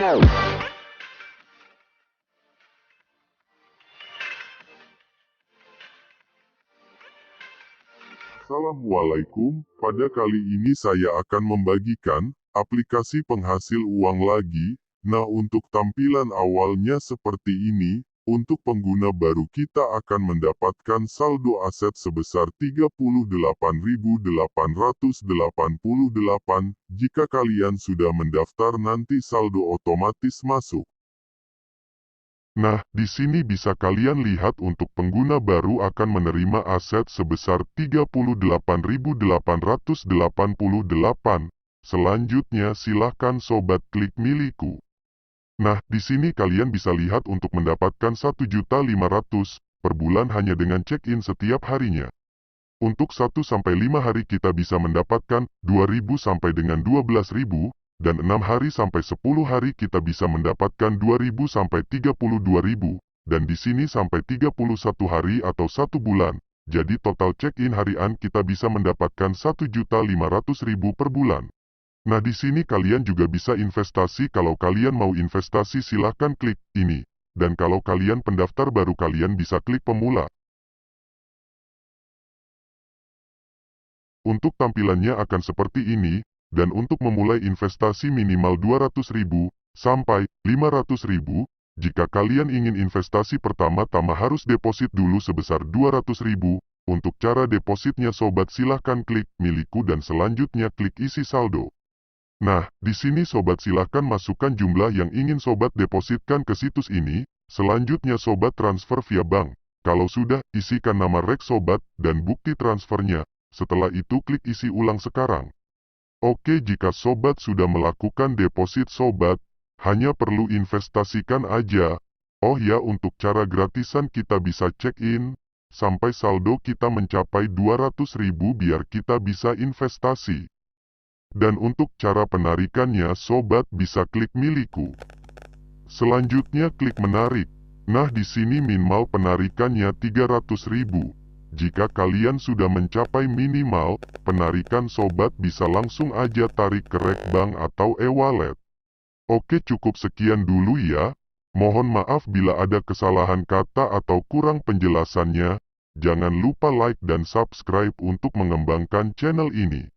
Assalamualaikum, pada kali ini saya akan membagikan aplikasi penghasil uang lagi. Nah, untuk tampilan awalnya seperti ini. Untuk pengguna baru kita akan mendapatkan saldo aset sebesar 38.888. Jika kalian sudah mendaftar nanti saldo otomatis masuk. Nah, di sini bisa kalian lihat untuk pengguna baru akan menerima aset sebesar 38.888. Selanjutnya silahkan sobat klik milikku. Nah, di sini kalian bisa lihat untuk mendapatkan 1.500.000 per bulan hanya dengan check-in setiap harinya. Untuk 1-5 hari kita bisa mendapatkan 2.000 sampai dengan 12.000, dan 6 hari sampai 10 hari kita bisa mendapatkan 2.000 sampai 32.000, dan di sini sampai 31 hari atau 1 bulan. Jadi total check-in harian kita bisa mendapatkan 1.500.000 per bulan. Nah, di sini kalian juga bisa investasi. Kalau kalian mau investasi silahkan klik ini. Dan kalau kalian pendaftar baru kalian bisa klik pemula. Untuk tampilannya akan seperti ini, dan untuk memulai investasi minimal 200.000 sampai 500.000. Jika kalian ingin investasi pertama-tama harus deposit dulu sebesar 200.000. Untuk cara depositnya sobat silahkan klik milikku dan selanjutnya klik isi saldo. Nah, di sini sobat silahkan masukkan jumlah yang ingin sobat depositkan ke situs ini. Selanjutnya sobat transfer via bank. Kalau sudah, isikan nama rek sobat dan bukti transfernya. Setelah itu klik isi ulang sekarang. Oke, jika sobat sudah melakukan deposit sobat, hanya perlu investasikan aja. Oh ya, untuk cara gratisan kita bisa check-in, sampai saldo kita mencapai 200.000 biar kita bisa investasi. Dan untuk cara penarikannya sobat bisa klik milikku. Selanjutnya klik menarik. Nah, di sini minimal penarikannya 300.000. Jika kalian sudah mencapai minimal penarikan sobat bisa langsung aja tarik ke rek bank atau e-wallet. Oke, cukup sekian dulu ya. Mohon maaf bila ada kesalahan kata atau kurang penjelasannya. Jangan lupa like dan subscribe untuk mengembangkan channel ini.